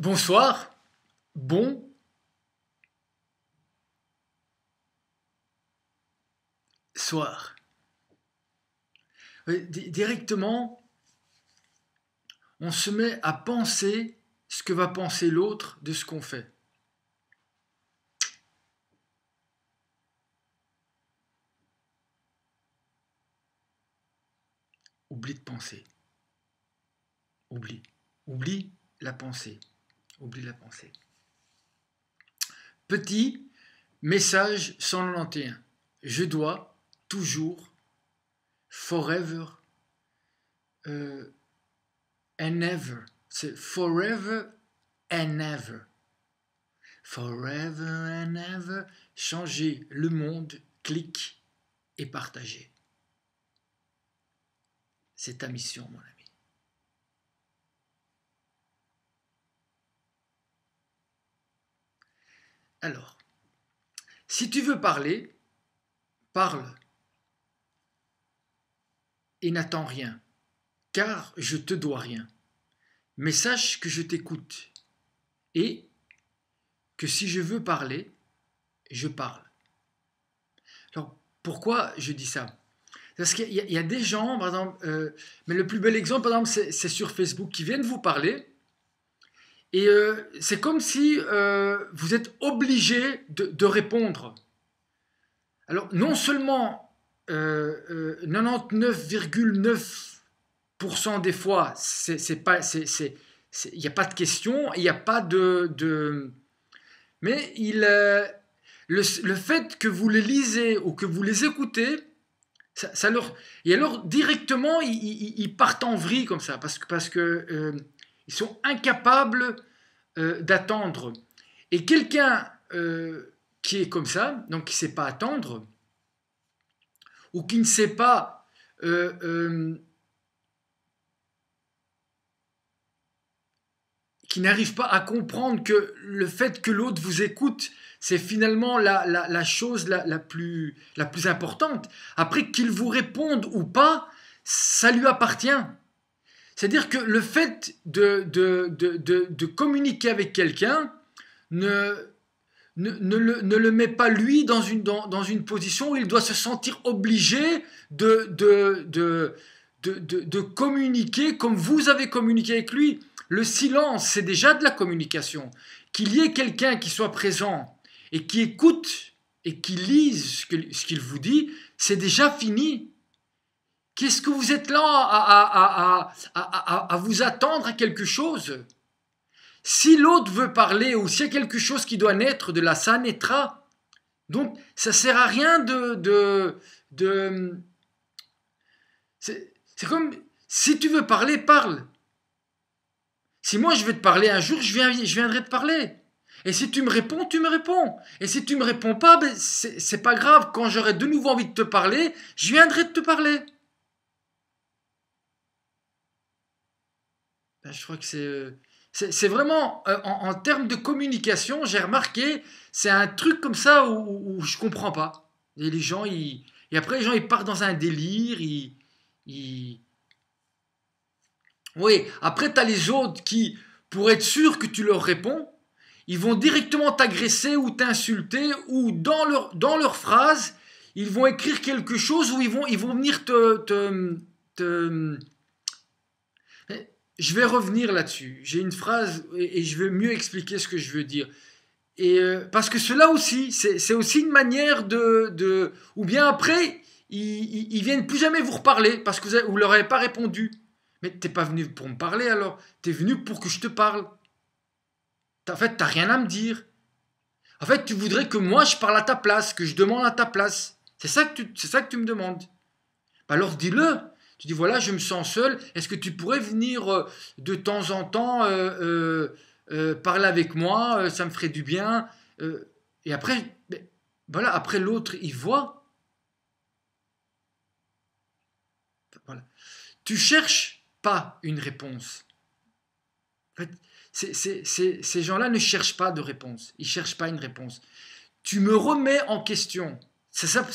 Bonsoir, bon soir. Directement, on se met à penser ce que va penser l'autre de ce qu'on fait. Oublie de penser. Oublie. Oublie la pensée. Oublie la pensée. Petit message 191. Je dois toujours, forever, and never. C'est forever and never. Forever and ever. Changer le monde, clique et partager. C'est ta mission, mon ami. Alors, si tu veux parler, parle et n'attends rien, car je te dois rien. Mais sache que je t'écoute et que si je veux parler, je parle. Alors, pourquoi je dis ça? Parce qu'il y a des gens, par exemple, mais le plus bel exemple, par exemple, c'est sur Facebook, qui viennent vous parler, et c'est comme si vous êtes obligé de répondre. Alors, non seulement 99,9% des fois, il n'y a pas de question, il n'y a pas mais le fait que vous les lisez ou que vous les écoutez, et alors directement ils partent en vrille comme ça parce que ils sont incapables d'attendre. Et quelqu'un qui est comme ça, donc qui ne sait pas attendre, ou qui ne sait pas qui n'arrive pas à comprendre que le fait que l'autre vous écoute, c'est finalement la chose la plus importante. Après, qu'il vous réponde ou pas, ça lui appartient. C'est-à-dire que le fait de communiquer avec quelqu'un ne le met pas lui dans une position où il doit se sentir obligé de communiquer comme vous avez communiqué avec lui. Le silence, c'est déjà de la communication. Qu'il y ait quelqu'un qui soit présent et qui écoute et qui lise ce qu'il vous dit, c'est déjà fini. Qu'est-ce que vous êtes là à vous attendre à quelque chose? Si l'autre veut parler ou s'il y a quelque chose qui doit naître de là, ça naîtra. Donc, ça ne sert à rien c'est comme, si tu veux parler, parle. Si moi je veux te parler un jour, je viendrai te parler. Et si tu me réponds, tu me réponds. Et si tu me réponds pas, ben c'est pas grave. Quand j'aurai de nouveau envie de te parler, je viendrai te parler. Ben, je crois que c'est vraiment, en termes de communication, j'ai remarqué, c'est un truc comme ça où je comprends pas. Et les gens, et après les gens, ils partent dans un délire, oui, après, tu as les autres qui, pour être sûr que tu leur réponds, ils vont directement t'agresser ou t'insulter, ou dans leur phrase, ils vont écrire quelque chose où ils vont venir te... Je vais revenir là-dessus. J'ai une phrase et je vais mieux expliquer ce que je veux dire. Et parce que cela aussi, c'est aussi une manière ou bien après, ils viennent plus jamais vous reparler parce que vous leur avez pas répondu. Mais t'es pas venu pour me parler alors. T'es venu pour que je te parle. En fait, t'as rien à me dire. En fait, tu voudrais que moi je parle à ta place, que je demande à ta place. C'est ça que tu me demandes. Bah alors dis-le. Tu dis voilà, je me sens seul. Est-ce que tu pourrais venir de temps en temps parler avec moi? Ça me ferait du bien. Et après, voilà, après l'autre, il voit. Voilà. Tu cherches pas une réponse. En fait, ces gens-là ne cherchent pas de réponse. Ils ne cherchent pas une réponse. Tu me remets en question. C'est ça,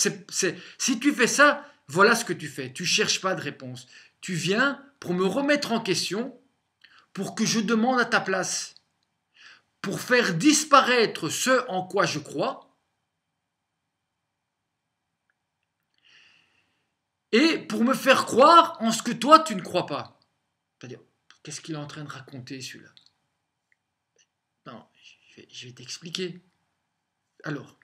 si tu fais ça, voilà ce que tu fais. Tu ne cherches pas de réponse. Tu viens pour me remettre en question, pour que je demande à ta place. pour faire disparaître ce en quoi je crois et pour me faire croire en ce que toi tu ne crois pas. C'est-à-dire, qu'est-ce qu'il est en train de raconter celui-là? Non, je vais t'expliquer. Alors,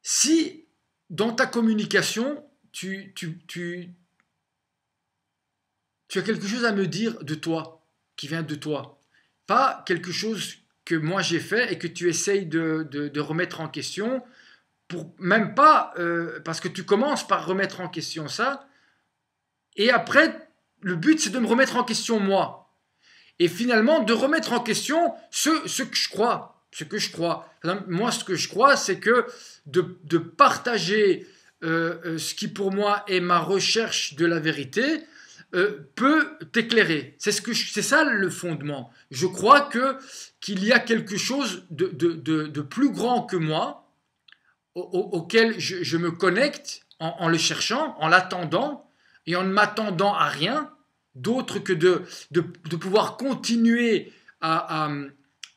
si dans ta communication, tu as quelque chose à me dire de toi, qui vient de toi, pas quelque chose que moi j'ai fait et que tu essayes de remettre en question, pour, même pas parce que tu commences par remettre en question ça, et après, le but c'est de me remettre en question moi. Et finalement, de remettre en question ce que je crois. Ce que je crois. Moi, ce que je crois, c'est que de partager ce qui pour moi est ma recherche de la vérité peut t'éclairer. C'est ça le fondement. Je crois qu'il y a quelque chose de plus grand que moi auquel je me connecte en le cherchant, en l'attendant et en ne m'attendant à rien d'autre que de pouvoir continuer à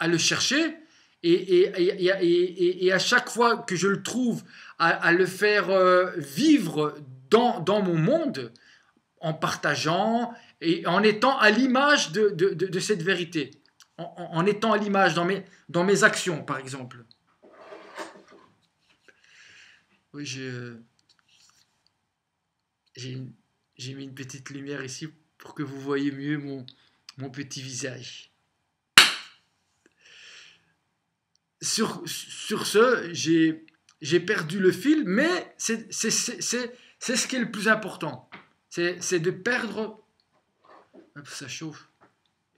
le chercher et à chaque fois que je le trouve, à le faire vivre dans mon monde en partageant et en étant à l'image de cette vérité, en étant à l'image dans mes actions, par exemple. Oui, j'ai mis une petite lumière ici pour que vous voyez mieux mon petit visage. Sur ce, j'ai perdu le fil, mais c'est ce qui est le plus important. C'est de perdre... Hop, ça chauffe.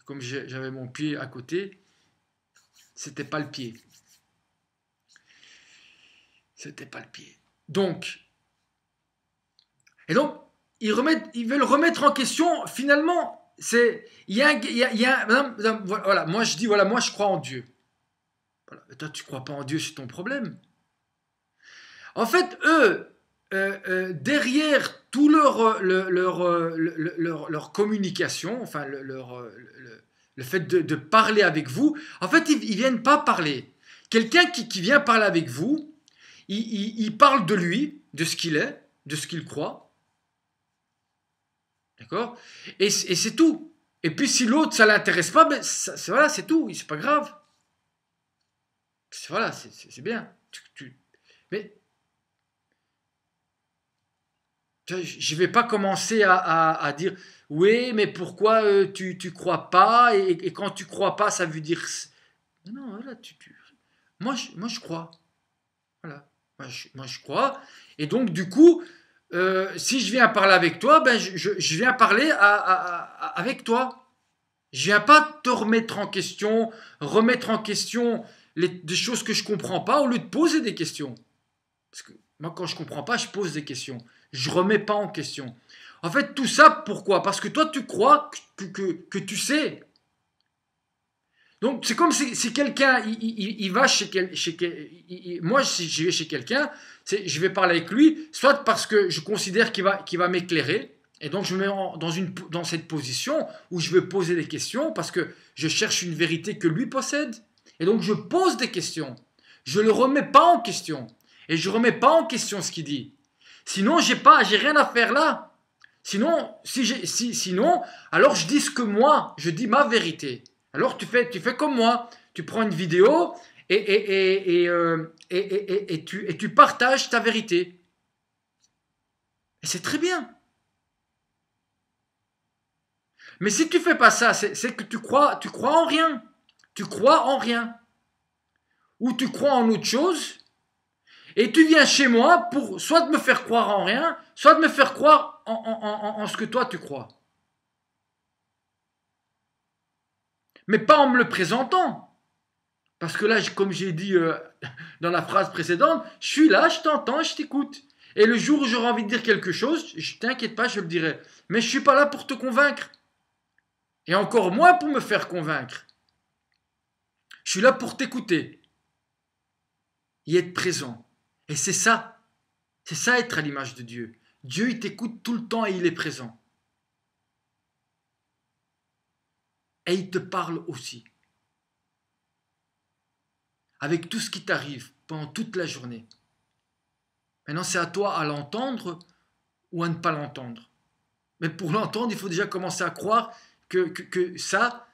Comme j'avais mon pied à côté, c'était pas le pied. C'était pas le pied. Donc, ils veulent remettre en question, finalement, voilà, moi je dis, voilà, moi je crois en Dieu. Voilà, toi tu crois pas en Dieu, c'est ton problème. En fait, eux, derrière tout leur communication, enfin le fait de parler avec vous, en fait, ils viennent pas parler. Quelqu'un qui vient parler avec vous, il parle de lui, de ce qu'il est, de ce qu'il croit. D'accord? Et c'est tout. Et puis si l'autre, ça l'intéresse pas, ben, voilà, c'est tout. C'est pas grave. Voilà, c'est bien. Mais je vais pas commencer à dire oui, mais pourquoi tu crois pas et quand tu crois pas, ça veut dire... Non, voilà, moi, je crois. Voilà. Moi, je crois. Et donc, du coup, si je viens parler avec toi, ben, je viens parler avec toi. Je viens pas te remettre en question des choses que je comprends pas au lieu de poser des questions. Parce que moi, quand je comprends pas, je pose des questions. Je remets pas en question. En fait, tout ça, pourquoi? Parce que toi, tu crois que tu sais. Donc, c'est comme si quelqu'un, il va moi, si je vais chez quelqu'un, je vais parler avec lui, soit parce que je considère qu'il va m'éclairer, et donc je me mets dans cette position où je vais poser des questions, parce que je cherche une vérité que lui possède, et donc je pose des questions. Je ne le remets pas en question, et je ne remets pas en question ce qu'il dit. Sinon, j'ai rien à faire là. Sinon, sinon, alors je dis ce que moi, je dis ma vérité. Alors tu fais comme moi, tu prends une vidéo et tu partages ta vérité. Et c'est très bien. Mais si tu fais pas ça, c'est que tu crois en rien. Tu crois en rien. Ou tu crois en autre chose. Et tu viens chez moi pour soit de me faire croire en rien, soit de me faire croire en ce que toi tu crois. Mais pas en me le présentant. Parce que là, comme j'ai dit dans la phrase précédente, je suis là, je t'entends, je t'écoute. Et le jour où j'aurai envie de dire quelque chose, je t'inquiète pas, je le dirai. Mais je ne suis pas là pour te convaincre. Et encore moins pour me faire convaincre. Je suis là pour t'écouter. Y être présent. Et c'est ça. C'est ça être à l'image de Dieu. Dieu, il t'écoute tout le temps et il est présent. et il te parle aussi. Avec tout ce qui t'arrive pendant toute la journée. Maintenant, c'est à toi à l'entendre ou à ne pas l'entendre. Mais pour l'entendre, il faut déjà commencer à croire que ça,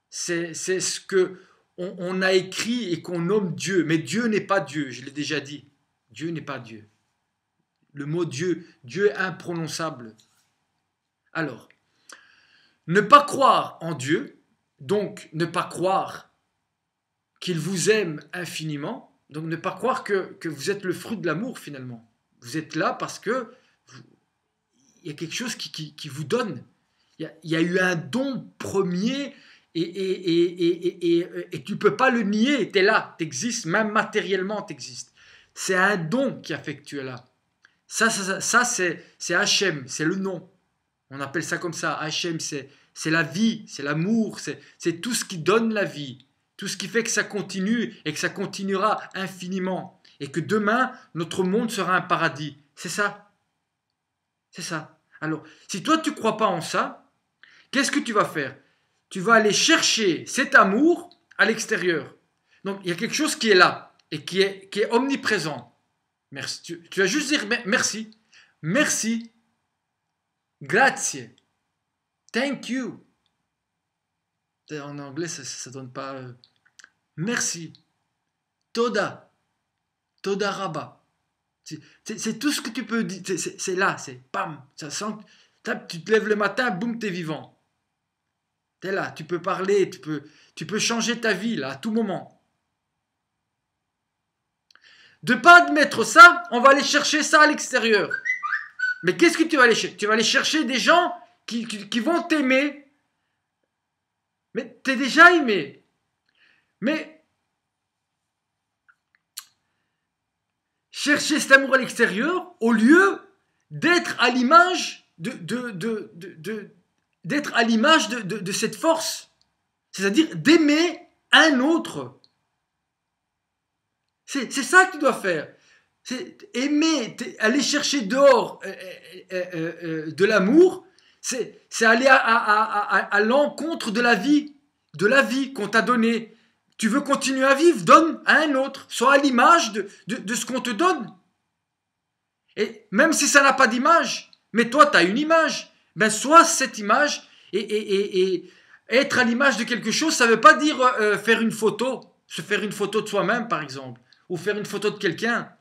c'est ce que on a écrit et qu'on nomme Dieu. Mais Dieu n'est pas Dieu, je l'ai déjà dit. Dieu n'est pas Dieu. Le mot Dieu, Dieu est imprononçable. Alors, ne pas croire en Dieu, donc ne pas croire qu'il vous aime infiniment, donc ne pas croire que vous êtes le fruit de l'amour finalement. Vous êtes là parce que il y a quelque chose qui vous donne. Il y a eu un don premier et tu ne peux pas le nier. Tu es là, tu existes, même matériellement tu existes. C'est un don qui a fait que tu es là. Ça c'est Hachem, c'est le nom. On appelle ça comme ça. Hachem, c'est la vie, c'est l'amour, c'est tout ce qui donne la vie. Tout ce qui fait que ça continue et que ça continuera infiniment. Et que demain, notre monde sera un paradis. C'est ça. C'est ça. Alors, si toi, tu ne crois pas en ça, qu'est-ce que tu vas faire? Tu vas aller chercher cet amour à l'extérieur. Donc, il y a quelque chose qui est là et qui est omniprésent. Merci. Tu vas juste dire merci. Merci. Grazie. Thank you. En anglais, ça ne donne pas... merci. Toda. Toda Rabba. C'est tout ce que tu peux dire. C'est là, c'est pam. Ça sent, tu te lèves le matin, boum, t'es vivant. T'es là, tu peux parler, tu peux changer ta vie là, à tout moment. De pas admettre ça, on va aller chercher ça à l'extérieur. Mais qu'est-ce que tu vas aller chercher? Tu vas aller chercher des gens qui vont t'aimer. Mais t'es déjà aimé. Mais chercher cet amour à l'extérieur au lieu d'être à l'image d'être à l'image de cette force. C'est-à-dire d'aimer un autre. C'est ça que tu dois faire. C'est aimer, aller chercher dehors de l'amour, c'est aller à l'encontre de la vie qu'on t'a donnée. Tu veux continuer à vivre, donne à un autre, sois à l'image de ce qu'on te donne. Et même si ça n'a pas d'image, mais toi tu as une image, ben sois cette image et être à l'image de quelque chose, ça ne veut pas dire faire une photo, se faire une photo de soi-même par exemple, ou faire une photo de quelqu'un.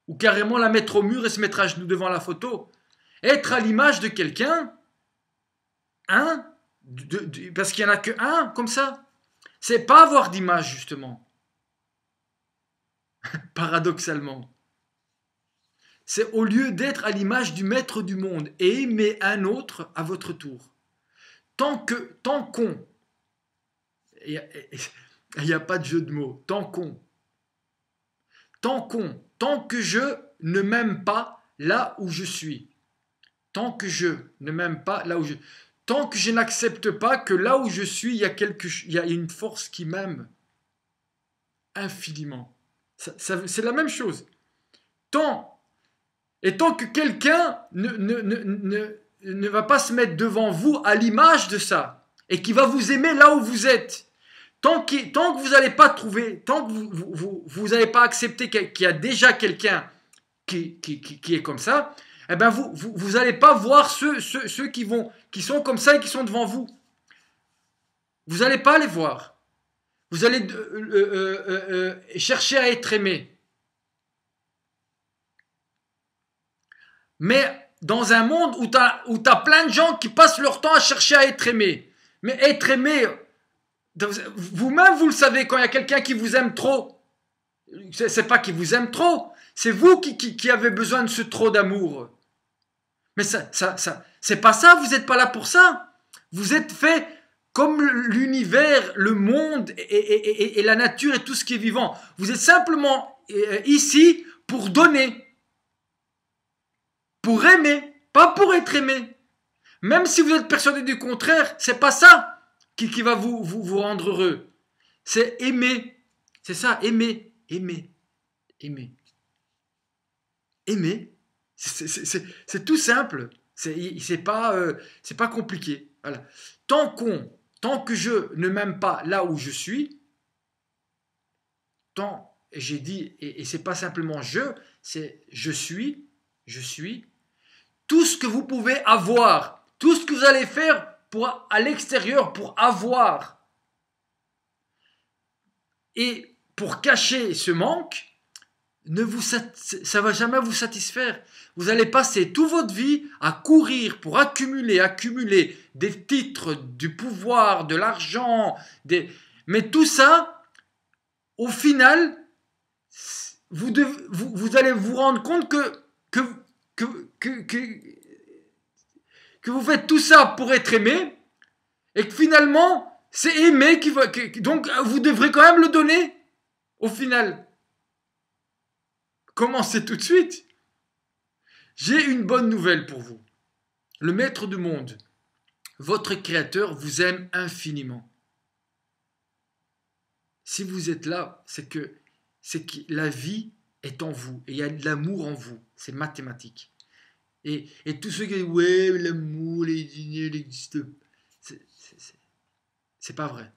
Ou carrément la mettre au mur et se mettre à genoux devant la photo. Être à l'image de quelqu'un, parce qu'il n'y en a que un, comme ça. C'est pas avoir d'image, justement. Paradoxalement. C'est au lieu d'être à l'image du maître du monde et aimer un autre à votre tour. Tant qu'on, il n'y a pas de jeu de mots, tant que je ne m'aime pas là où je suis, tant que je ne m'aime pas là où je, tant que je n'accepte pas que là où je suis, il y a une force qui m'aime infiniment. C'est la même chose. Tant que quelqu'un ne va pas se mettre devant vous à l'image de ça, et qui va vous aimer là où vous êtes, tant que vous n'allez pas trouver, tant que vous n'allez pas accepter qu'il y a déjà quelqu'un qui est comme ça, eh ben vous n'allez pas voir ceux qui sont comme ça et qui sont devant vous. Vous n'allez pas les voir. Vous allez chercher à être aimé. Mais dans un monde où tu as plein de gens qui passent leur temps à chercher à être aimé. Mais être aimé, vous-même vous le savez, quand il y a quelqu'un qui vous aime trop, c'est pas qu'il vous aime trop, c'est vous qui avez besoin de ce trop d'amour. Mais c'est pas ça, vous n'êtes pas là pour ça. Vous êtes fait comme l'univers, le monde et la nature et tout ce qui est vivant. Vous êtes simplement ici pour donner, pour aimer, pas pour être aimé. Même si vous êtes persuadé du contraire, c'est pas ça qui va vous rendre heureux. C'est aimer. C'est ça, aimer. Aimer. C'est tout simple. C'est pas compliqué. Voilà. Tant qu'on tant que je ne m'aime pas là où je suis, tant, j'ai dit, et c'est pas simplement c'est je suis, tout ce que vous pouvez avoir, tout ce que vous allez faire à l'extérieur pour avoir, et pour cacher ce manque, ça va jamais vous satisfaire. Vous allez passer toute votre vie à courir pour accumuler des titres, du pouvoir, de l'argent, mais tout ça, au final, vous allez vous rendre compte que, que, que, que vous faites tout ça pour être aimé, et que finalement, c'est aimé qui va. Donc, vous devrez quand même le donner, au final. Commencez tout de suite. J'ai une bonne nouvelle pour vous. Le Maître du monde, votre Créateur, vous aime infiniment. Si vous êtes là, c'est que la vie est en vous, et il y a de l'amour en vous. C'est mathématique. Et tous ceux qui disent ouais, l'amour, les dîners, il existe. C'est pas vrai.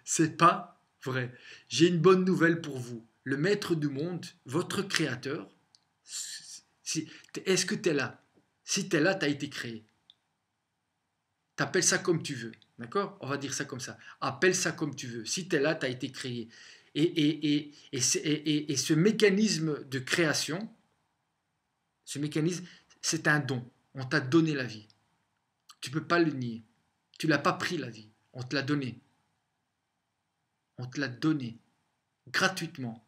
C'est pas vrai. J'ai une bonne nouvelle pour vous. Le Maître du monde, votre Créateur, est-ce que tu es là? Si tu es là, tu as été créé. T'appelles ça comme tu veux. D'accord? On va dire ça comme ça. Appelle ça comme tu veux. Si tu es là, tu as été créé. Et ce mécanisme de création, ce mécanisme, c'est un don. On t'a donné la vie. Tu ne peux pas le nier. Tu ne l'as pas pris, la vie. On te l'a donné. On te l'a donné. Gratuitement.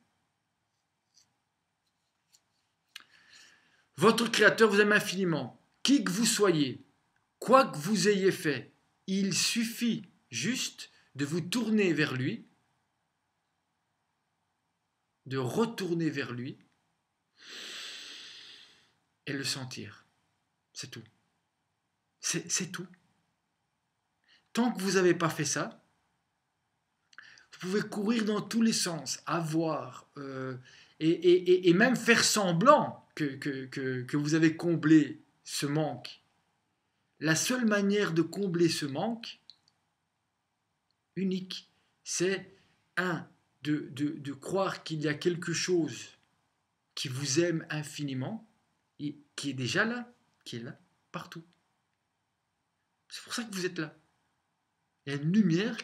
Votre Créateur vous aime infiniment. Qui que vous soyez, quoi que vous ayez fait, il suffit juste de vous tourner vers lui, de retourner vers lui et le sentir. C'est tout. C'est tout. Tant que vous n'avez pas fait ça, vous pouvez courir dans tous les sens, avoir, et même faire semblant que vous avez comblé ce manque. La seule manière de combler ce manque unique, c'est de croire qu'il y a quelque chose qui vous aime infiniment et qui est déjà là, qui est là, partout. C'est pour ça que vous êtes là. Il y a une lumière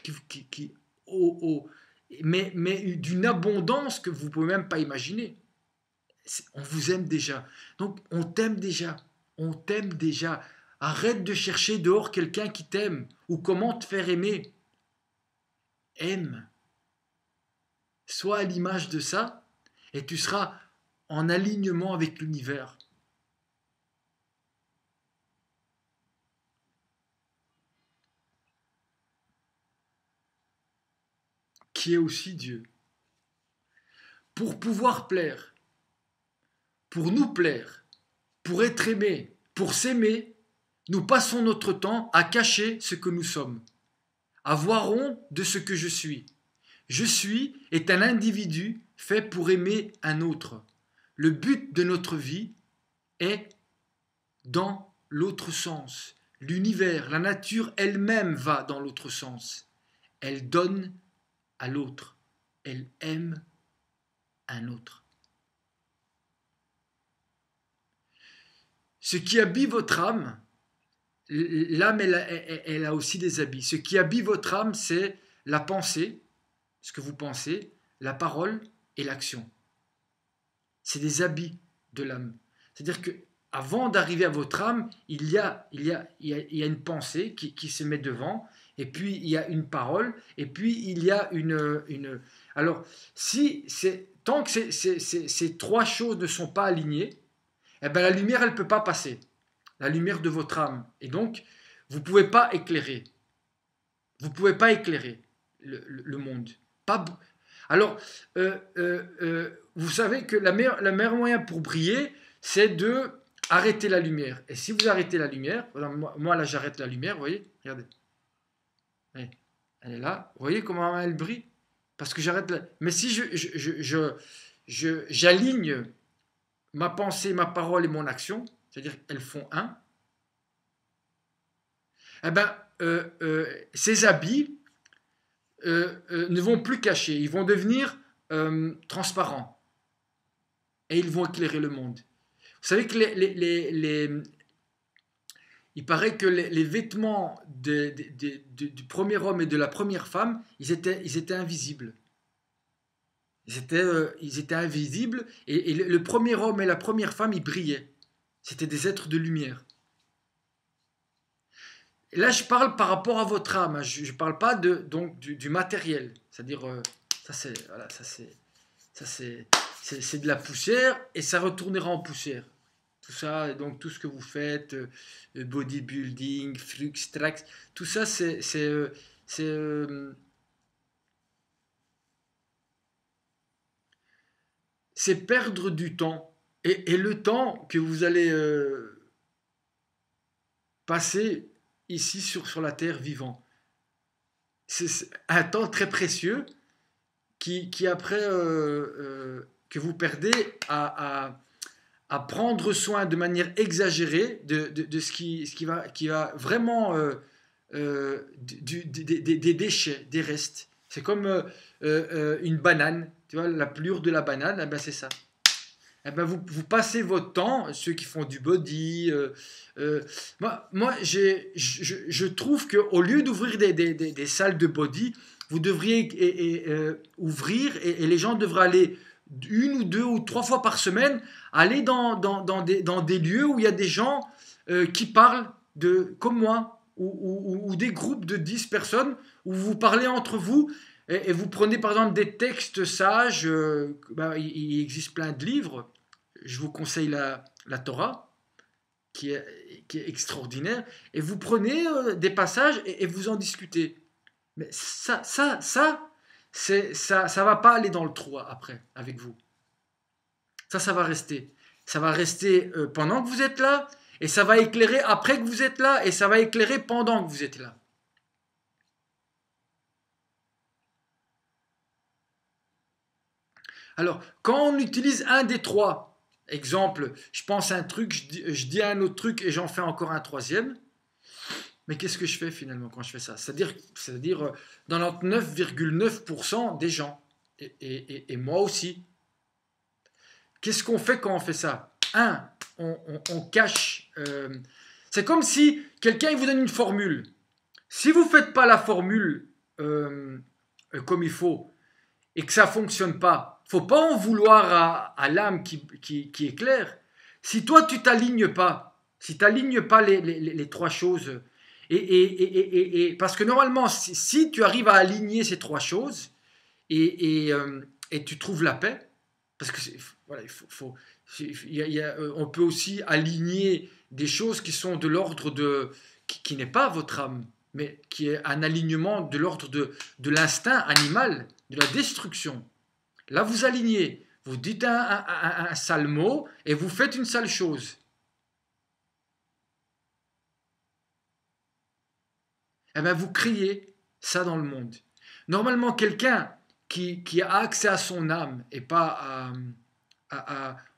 mais d'une abondance que vous ne pouvez même pas imaginer. On vous aime déjà. Donc, on t'aime déjà. On t'aime déjà. Arrête de chercher dehors quelqu'un qui t'aime ou comment te faire aimer. Aime. Sois à l'image de ça et tu seras en alignement avec l'univers. Qui est aussi Dieu. Pour pouvoir plaire, pour nous plaire, pour être aimé, pour s'aimer, nous passons notre temps à cacher ce que nous sommes, à voir honte de ce que je suis. Je suis est un individu fait pour aimer un autre. Le but de notre vie est dans l'autre sens. L'univers, la nature elle-même va dans l'autre sens. Elle donne à l'autre. Elle aime un autre. Ce qui habille votre âme, l'âme elle a aussi des habits. Ce qui habille votre âme, c'est la pensée, ce que vous pensez, la parole et l'action. C'est des habits de l'âme. C'est-à-dire que avant d'arriver à votre âme, il y a une pensée qui se met devant, et puis il y a une parole, et puis il y a une... Alors, tant que ces trois choses ne sont pas alignées, eh ben, la lumière, elle ne peut pas passer. La lumière de votre âme. Et donc, vous ne pouvez pas éclairer. Vous ne pouvez pas éclairer le monde. Alors, vous savez que le meilleur moyen pour briller, c'est de arrêter la lumière. Et si vous arrêtez la lumière, moi là j'arrête la lumière, vous voyez, regardez. Elle est là, vous voyez comment elle brille? Parce que j'arrête la... Mais si j'aligne ma pensée, ma parole et mon action, c'est-à-dire qu'elles font un, eh ben, ces habits ne vont plus cacher, ils vont devenir transparents et ils vont éclairer le monde. Vous savez que il paraît que les vêtements du premier homme et de la première femme, ils étaient invisibles. Ils étaient invisibles et le premier homme et la première femme, ils brillaient. C'était des êtres de lumière. Et là, je parle par rapport à votre âme. Hein. Je ne parle pas donc du matériel. C'est-à-dire, c'est de la poussière et ça retournera en poussière. Tout ça, donc tout ce que vous faites, bodybuilding, flux, trax, tout ça, c'est perdre du temps. Et le temps que vous allez passer ici sur la terre vivant. C'est un temps très précieux qui après, que vous perdez à prendre soin de manière exagérée de ce qui va vraiment des déchets, des restes. C'est comme une banane, tu vois, la pelure de la banane, eh ben c'est ça. Eh ben vous passez votre temps, ceux qui font du body, moi je trouve qu'au lieu d'ouvrir des salles de body, vous devriez ouvrir et les gens devraient aller 1 ou 2 ou 3 fois par semaine, aller dans des lieux où il y a des gens qui parlent comme moi, ou des groupes de 10 personnes, où vous parlez entre vous, et vous prenez par exemple des textes sages, il existe plein de livres, je vous conseille la Torah, qui est extraordinaire, et vous prenez des passages et vous en discutez. Mais ça va pas aller dans le trou après, avec vous. Ça va rester. Ça va rester pendant que vous êtes là, et ça va éclairer après que vous êtes là, et ça va éclairer pendant que vous êtes là. Alors, quand on utilise un des trois, exemple, je pense à un truc, je dis un autre truc et j'en fais encore un troisième, mais qu'est-ce que je fais finalement quand je fais ça? C'est-à-dire 99,9% des gens, et moi aussi. Qu'est-ce qu'on fait quand on fait ça? On cache. C'est comme si quelqu'un vous donne une formule. Si vous ne faites pas la formule comme il faut et que ça ne fonctionne pas, il ne faut pas en vouloir à l'âme qui éclaire. Si toi, tu t'alignes pas, si tu n'alignes pas les trois choses, parce que normalement, si tu arrives à aligner ces trois choses et tu trouves la paix, parce que voilà, on peut aussi aligner des choses qui sont de l'ordre qui n'est pas votre âme, mais qui est un alignement de l'ordre de l'instinct animal, de la destruction. Là, vous alignez, vous dites un sale mot et vous faites une sale chose. Eh bien, vous criez ça dans le monde. Normalement, quelqu'un qui a accès à son âme et pas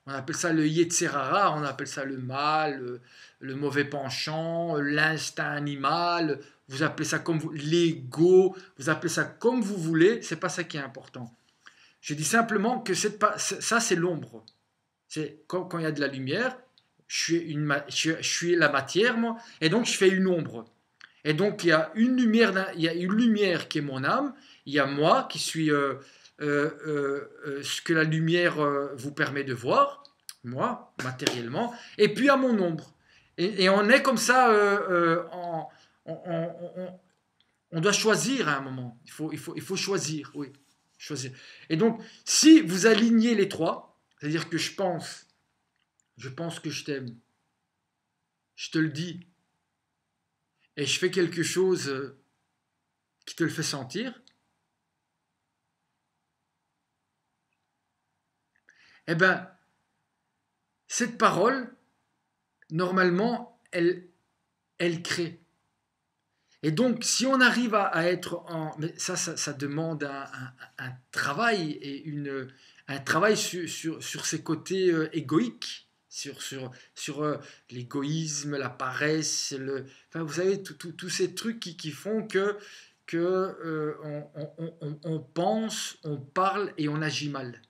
on appelle ça le Yetzerara, on appelle ça le mal, le mauvais penchant, l'instinct animal, vous appelez ça comme vous, l'ego, vous appelez ça comme vous voulez, c'est pas ça qui est important. Je dis simplement que ça c'est l'ombre. C'est quand il y a de la lumière, je suis la matière moi, et donc je fais une ombre. Et donc il y a une lumière qui est mon âme, il y a moi qui suis ce que la lumière vous permet de voir, moi, matériellement, et puis à mon ombre. Et on est comme ça, on doit choisir à un moment. Il faut choisir, oui. Choisir. Et donc, si vous alignez les trois, c'est-à-dire que je pense que je t'aime, je te le dis, et je fais quelque chose qui te le fait sentir, eh bien, cette parole, normalement, elle crée. Et donc, si on arrive à être en... Mais ça demande un travail, et un travail sur ses côtés égoïques. sur l'égoïsme, la paresse, enfin, vous savez, tous ces trucs qui font on pense, on parle et on agit mal.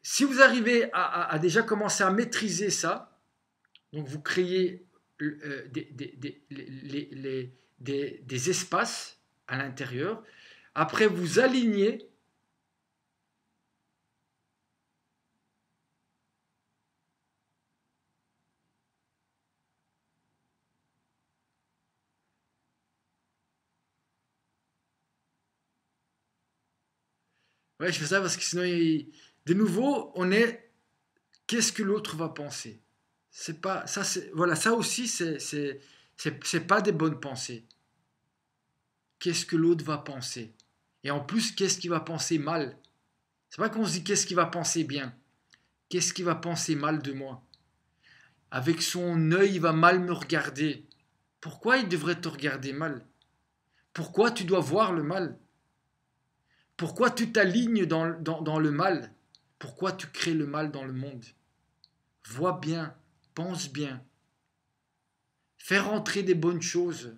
Si vous arrivez à déjà commencer à maîtriser ça, donc vous créez des espaces à l'intérieur, après vous alignez. Ouais, je fais ça parce que sinon, de nouveau, on est qu'est-ce que l'autre va penser. C'est pas ça, voilà, ça aussi, c'est pas des bonnes pensées. Qu'est-ce que l'autre va penser? Et en plus, qu'est-ce qu'il va penser mal? C'est pas qu'on se dit qu'est-ce qu'il va penser bien. Qu'est-ce qu'il va penser mal de moi? Avec son œil, il va mal me regarder. Pourquoi il devrait te regarder mal? Pourquoi tu dois voir le mal? Pourquoi tu t'alignes dans le mal? Pourquoi tu crées le mal dans le monde? Vois bien, pense bien. Fais rentrer des bonnes choses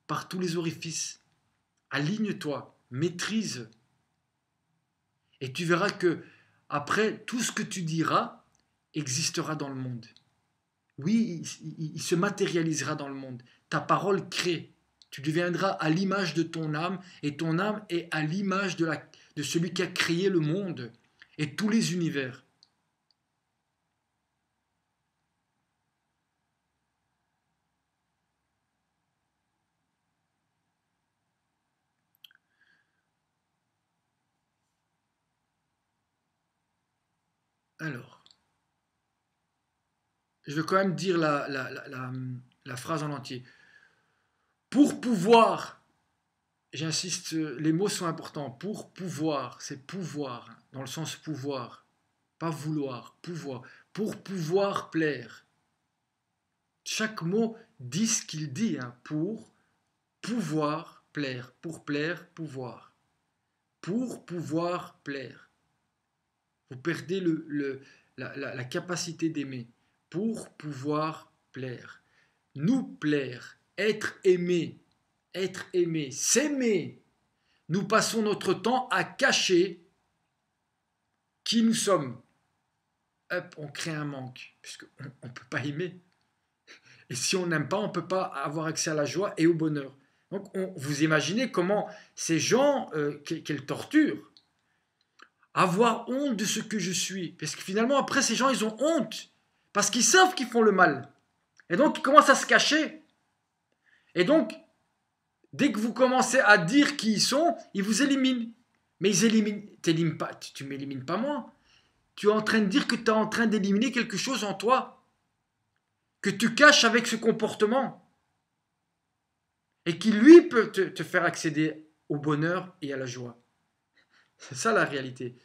par tous les orifices. Aligne-toi, maîtrise. Et tu verras que après, tout ce que tu diras existera dans le monde. Oui, il se matérialisera dans le monde. Ta parole crée. Tu deviendras à l'image de ton âme, et ton âme est à l'image de celui qui a créé le monde et tous les univers. Alors, je vais quand même dire la phrase en entier. Pour pouvoir, j'insiste, les mots sont importants. Pour pouvoir, c'est pouvoir, dans le sens pouvoir, pas vouloir, pouvoir. Pour pouvoir plaire. Chaque mot dit ce qu'il dit, hein, pour pouvoir plaire, pour plaire, pouvoir. Pour pouvoir plaire. Vous perdez la capacité d'aimer. Pour pouvoir plaire. Nous plaire, être aimé, s'aimer. Nous passons notre temps à cacher qui nous sommes. Hop, on crée un manque, puisqu'on ne peut pas aimer. Et si on n'aime pas, on ne peut pas avoir accès à la joie et au bonheur. Donc, vous imaginez comment ces gens, quelle torture. Avoir honte de ce que je suis. Parce que finalement, après, ces gens, ils ont honte. Parce qu'ils savent qu'ils font le mal. Et donc, ils commencent à se cacher. Et donc, dès que vous commencez à dire qui ils sont, ils vous éliminent. Mais ils éliminent pas. Tu m'élimines pas moi. Tu es en train de dire que tu es en train d'éliminer quelque chose en toi. Que tu caches avec ce comportement. Et qui, lui, peut te faire accéder au bonheur et à la joie. C'est ça la réalité.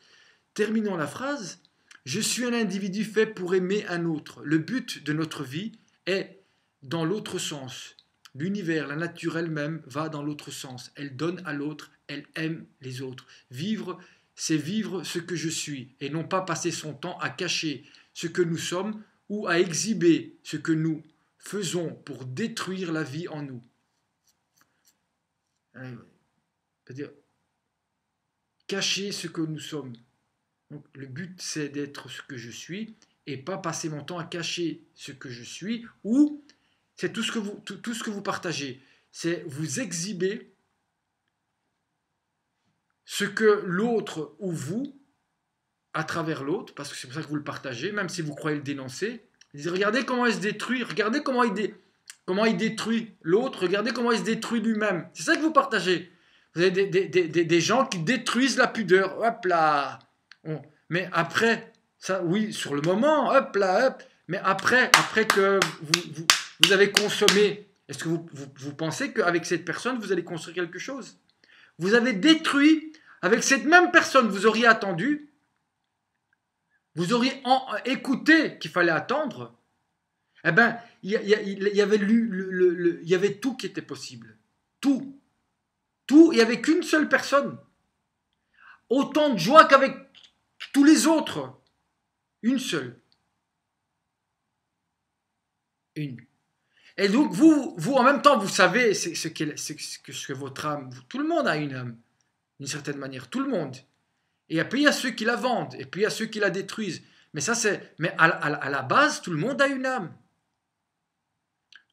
Terminons la phrase. Je suis un individu fait pour aimer un autre. Le but de notre vie est dans l'autre sens. L'univers, la nature elle-même va dans l'autre sens. Elle donne à l'autre, elle aime les autres. Vivre, c'est vivre ce que je suis et non pas passer son temps à cacher ce que nous sommes ou à exhiber ce que nous faisons pour détruire la vie en nous. C'est-à-dire, cacher ce que nous sommes. Donc, le but, c'est d'être ce que je suis et pas passer mon temps à cacher ce que je suis, ou c'est tout ce que vous partagez. C'est vous exhiber ce que l'autre ou vous, à travers l'autre, parce que c'est pour ça que vous le partagez, même si vous croyez le dénoncer. Regardez comment il se détruit, regardez comment il détruit l'autre, regardez comment il se détruit lui-même. C'est ça que vous partagez. Vous avez des gens qui détruisent la pudeur. Hop là. Mais après, ça, oui, sur le moment, hop là, hop. Mais après que vous avez consommé, est-ce que vous pensez qu'avec cette personne, vous allez construire quelque chose? Vous avez détruit, avec cette même personne, vous auriez attendu, vous auriez écouté qu'il fallait attendre, eh bien, il y avait tout qui était possible. Tout. Tout, il n'y avait qu'une seule personne. Autant de joie qu'avec tous les autres. Une seule. Une. Et donc, vous en même temps, vous savez ce que votre âme, tout le monde a une âme, d'une certaine manière, tout le monde. Et puis, il y a ceux qui la vendent, et puis il y a ceux qui la détruisent. Mais ça, mais à la base, tout le monde a une âme.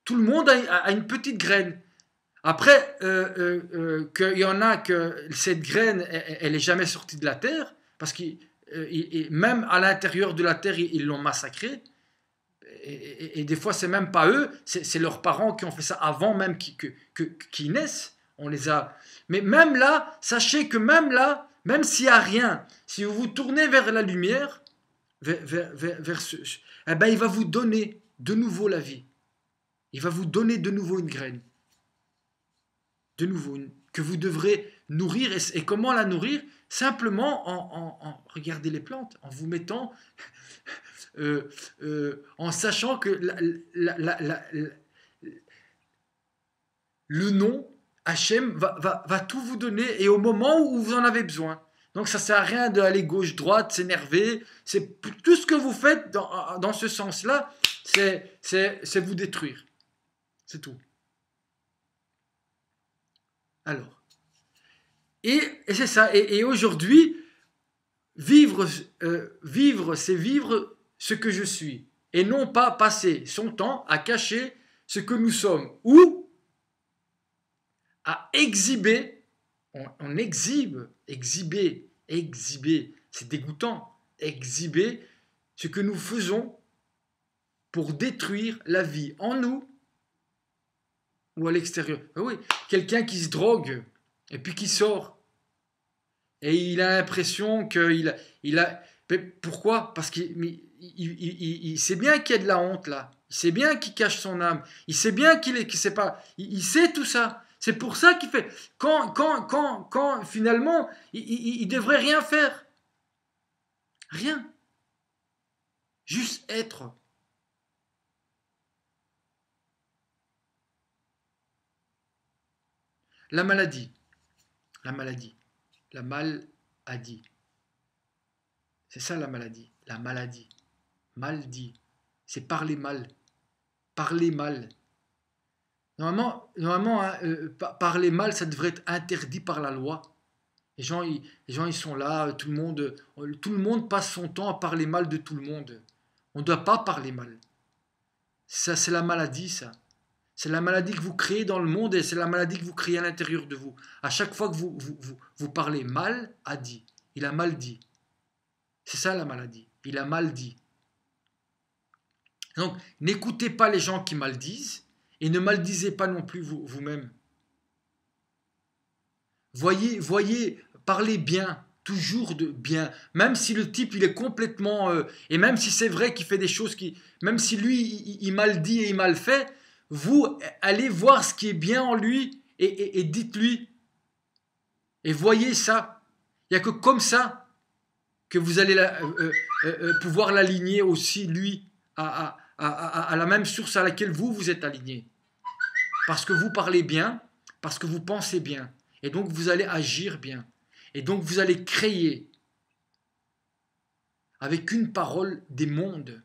Tout le monde a une petite graine. Après, qu'il y en a que cette graine, elle n'est jamais sortie de la terre, parce que même à l'intérieur de la terre, ils l'ont massacrée. Et des fois, c'est même pas eux, c'est leurs parents qui ont fait ça avant même qu'ils naissent. On les a. Mais même là, sachez que même là, même s'il n'y a rien, si vous vous tournez vers la lumière, vers eh ben, il va vous donner de nouveau la vie. Il va vous donner de nouveau une graine. De nouveau, que vous devrez nourrir. Et comment la nourrir? Simplement regardez les plantes, en vous mettant, en sachant que le nom Hachem va tout vous donner et au moment où vous en avez besoin. Donc ça ne sert à rien d'aller gauche-droite, s'énerver. C'est tout ce que vous faites dans ce sens-là, c'est vous détruire. C'est tout. Alors, et c'est ça. Et aujourd'hui, vivre, c'est vivre ce que je suis. Et non pas passer son temps à cacher ce que nous sommes. Ou à exhiber. On exhiber, c'est dégoûtant. Exhiber ce que nous faisons pour détruire la vie en nous ou à l'extérieur. Ben oui, quelqu'un qui se drogue et puis qui sort et il a l'impression qu'il a. Mais pourquoi? Parce qu'il sait bien qu'il y a de la honte là. Il sait bien qu'il cache son âme. Il sait bien qu'il sait pas. Il sait tout ça. C'est pour ça qu'il fait. Quand finalement, il devrait rien faire. Rien. Juste être. La maladie. La maladie. La maladie. C'est ça la maladie. La maladie. Mal dit. C'est parler mal. Parler mal. Normalement hein, parler mal, ça devrait être interdit par la loi. Les gens, ils sont là, tout le monde passe son temps à parler mal de tout le monde. On ne doit pas parler mal. Ça, c'est la maladie, ça. C'est la maladie que vous créez dans le monde et c'est la maladie que vous créez à l'intérieur de vous. À chaque fois que vous parlez mal, a dit. Il a mal dit. C'est ça la maladie. Il a mal dit. Donc, n'écoutez pas les gens qui maldisent et ne maldisez pas non plus vous-même. Voyez, parlez bien, toujours de bien. Même si le type, il est complètement... et même si c'est vrai qu'il fait des choses qui... Même si lui, il mal dit et il mal fait, vous allez voir ce qui est bien en lui et dites-lui. Et voyez ça. Il n'y a que comme ça que vous allez pouvoir l'aligner aussi, lui, à la même source à laquelle vous êtes aligné. Parce que vous parlez bien, parce que vous pensez bien. Et donc vous allez agir bien. Et donc vous allez créer avec une parole des mondes.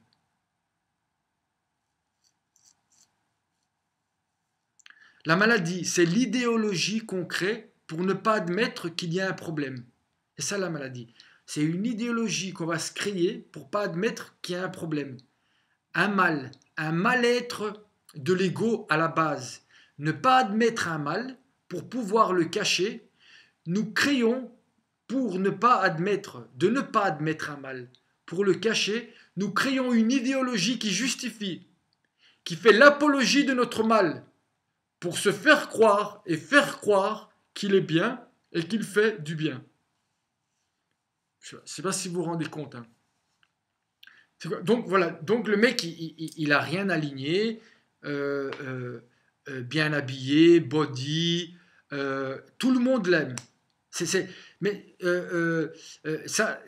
La maladie, c'est l'idéologie qu'on crée pour ne pas admettre qu'il y a un problème. C'est ça la maladie. C'est une idéologie qu'on va se créer pour ne pas admettre qu'il y a un problème. Un mal-être de l'ego à la base. Ne pas admettre un mal pour pouvoir le cacher. Nous créons pour ne pas admettre un mal. Pour le cacher, nous créons une idéologie qui justifie, qui fait l'apologie de notre mal, pour se faire croire et faire croire qu'il est bien et qu'il fait du bien. Je ne sais pas si vous vous rendez compte. Hein. Donc voilà, donc le mec, il a rien aligné, bien habillé, body, tout le monde l'aime. Mais ça,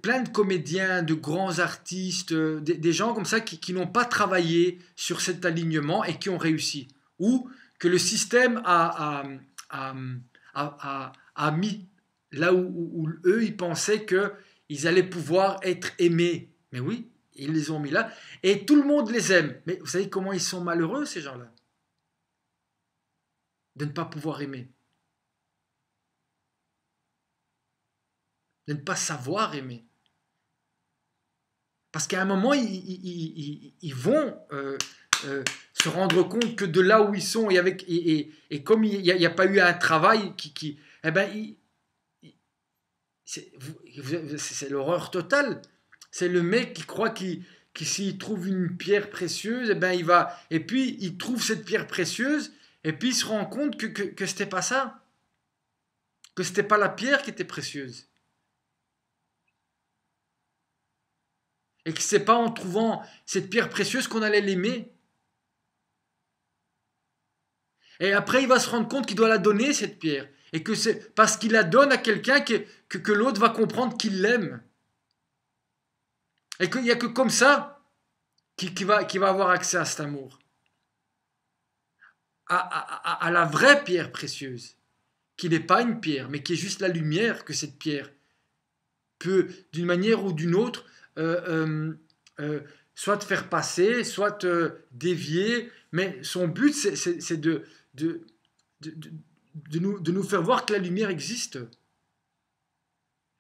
plein de comédiens, de grands artistes, des gens comme ça qui n'ont pas travaillé sur cet alignement et qui ont réussi. Ou que le système a mis là où eux, ils pensaient qu'ils allaient pouvoir être aimés. Mais oui, Ils les ont mis là. Et tout le monde les aime. Mais vous savez comment ils sont malheureux, ces gens-là? De ne pas pouvoir aimer. De ne pas savoir aimer. Parce qu'à un moment, ils vont se rendre compte que de là où ils sont, et comme il n'y a pas eu un travail eh ben, c'est l'horreur totale. C'est le mec qui croit qu'il s'il trouve une pierre précieuse, eh ben, et puis il trouve cette pierre précieuse, et puis il se rend compte que c'était pas ça. Que c'était pas la pierre qui était précieuse. Et que c'est pas en trouvant cette pierre précieuse qu'on allait l'aimer. Et après, il va se rendre compte qu'il doit la donner, cette pierre. Et que c'est parce qu'il la donne à quelqu'un que l'autre va comprendre qu'il l'aime. Et qu'il n'y a que comme ça qu'il va avoir accès à cet amour. À la vraie pierre précieuse. Qui n'est pas une pierre, mais qui est juste la lumière que cette pierre peut, d'une manière ou d'une autre, soit te faire passer, soit te dévier. Mais son but, c'est de nous faire voir que la lumière existe.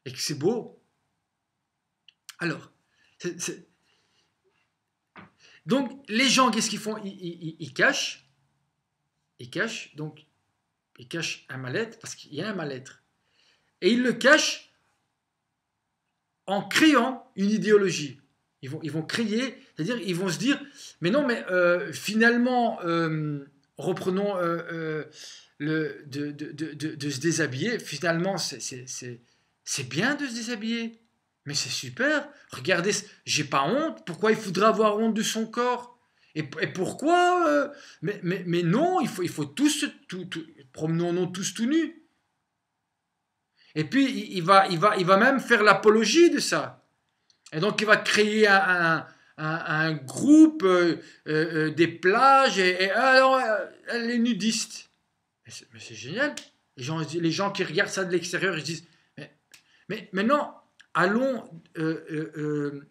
Et que c'est beau. Alors, donc, les gens, qu'est-ce qu'ils font? Ils cachent. Ils cachent, donc, ils cachent un mal-être, parce qu'il y a un mal-être. Et ils le cachent en créant une idéologie. Ils vont créer, c'est-à-dire, ils vont se dire, mais non, mais finalement, reprenons de se déshabiller. Finalement, c'est bien de se déshabiller. Mais c'est super. Regardez, j'ai pas honte. Pourquoi il faudrait avoir honte de son corps? Et pourquoi mais non, il faut tous, promenons-nous tous tout nus. Et puis, il va même faire l'apologie de ça. Et donc, il va créer un groupe des plages et alors, les nudistes. Mais c'est génial. Les gens qui regardent ça de l'extérieur, ils se disent, mais maintenant, allons... ce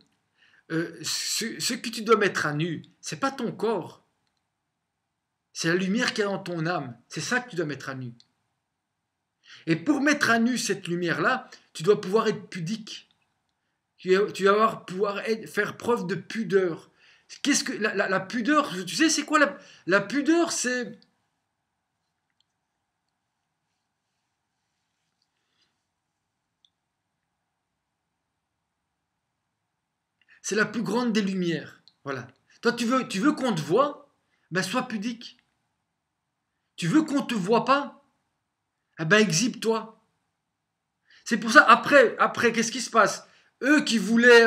que tu dois mettre à nu, c'est pas ton corps. C'est la lumière qu'il y a dans ton âme. C'est ça que tu dois mettre à nu. Et pour mettre à nu cette lumière-là, tu dois pouvoir être pudique. Tu dois pouvoir faire preuve de pudeur. Qu'est-ce que la pudeur? Tu sais, c'est quoi la pudeur? C'est la plus grande des lumières. Voilà. Toi, tu veux qu'on te voie? Ben, sois pudique. Tu veux qu'on te voie pas? Eh ben, exhibe-toi. C'est pour ça, après qu'est-ce qui se passe? Eux qui voulaient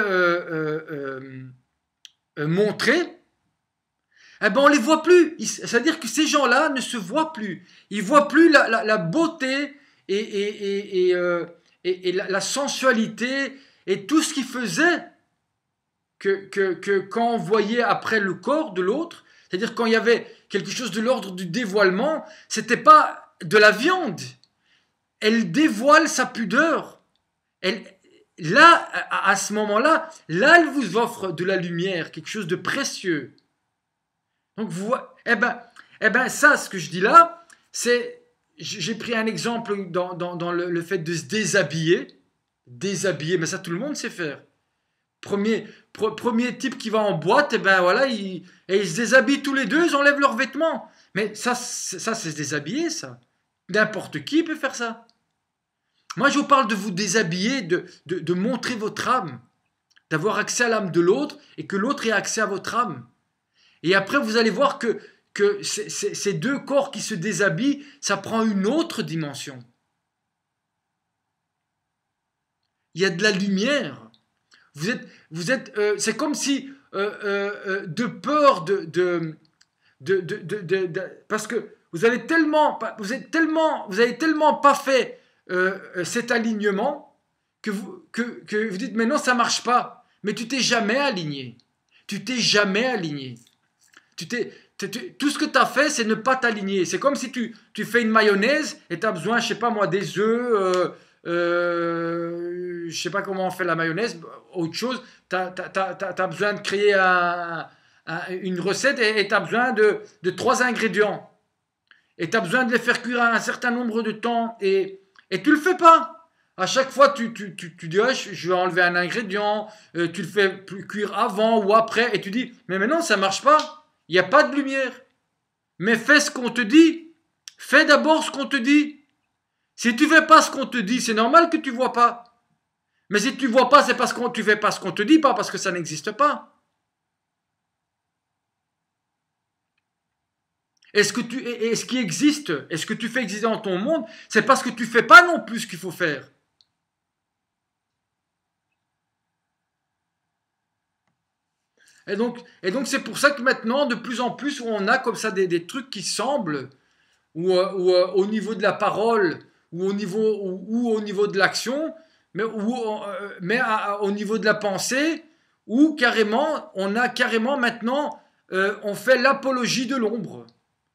montrer, eh ben, on les voit plus. C'est-à-dire que ces gens-là ne se voient plus. Ils voient plus la beauté et la sensualité et tout ce qui faisait que quand on voyait après le corps de l'autre, c'est-à-dire quand il y avait quelque chose de l'ordre du dévoilement, c'était pas de la viande. Elle dévoile sa pudeur. Là, à ce moment-là, elle vous offre de la lumière, quelque chose de précieux. Donc, eh ben, ça, ce que je dis là, c'est, j'ai pris un exemple dans le fait de se déshabiller. Déshabiller, mais ça, tout le monde sait faire. Premier type qui va en boîte, et ben voilà, ils se déshabillent tous les deux, ils enlèvent leurs vêtements. Mais ça c'est se déshabiller, ça. N'importe qui peut faire ça. Moi, je vous parle de vous déshabiller, de montrer votre âme, d'avoir accès à l'âme de l'autre et que l'autre ait accès à votre âme. Et après, vous allez voir que ces deux corps qui se déshabillent, ça prend une autre dimension. Il y a de la lumière. C'est comme si de peur parce que vous avez tellement pas fait cet alignement que vous dites mais non ça marche pas. Mais tu t'es jamais aligné. Tu t'es jamais aligné. Tout ce que tu as fait, c'est ne pas t'aligner. C'est comme si tu fais une mayonnaise et tu as besoin, je sais pas moi, des œufs, je sais pas comment on fait la mayonnaise, autre chose, tu as besoin de créer une recette et tu as besoin de 3 ingrédients. Et tu as besoin de les faire cuire un certain nombre de temps et tu le fais pas. À chaque fois, tu dis, ah, je vais enlever un ingrédient, tu le fais cuire avant ou après, et tu dis, mais maintenant, ça marche pas. Il n'y a pas de lumière. Mais fais ce qu'on te dit. Fais d'abord ce qu'on te dit. Si tu fais pas ce qu'on te dit, c'est normal que tu vois pas. Mais si tu vois pas, c'est parce que tu fais pas ce qu'on te dit, pas parce que ça n'existe pas. Est-ce qui existe, est-ce que tu fais exister dans ton monde, c'est parce que tu fais pas non plus ce qu'il faut faire. Et donc c'est pour ça que maintenant, de plus en plus, on a comme ça des trucs qui semblent, ou au niveau de la parole, ou au niveau de l'action, mais au niveau de la pensée, où carrément, on a carrément maintenant, on fait l'apologie de l'ombre.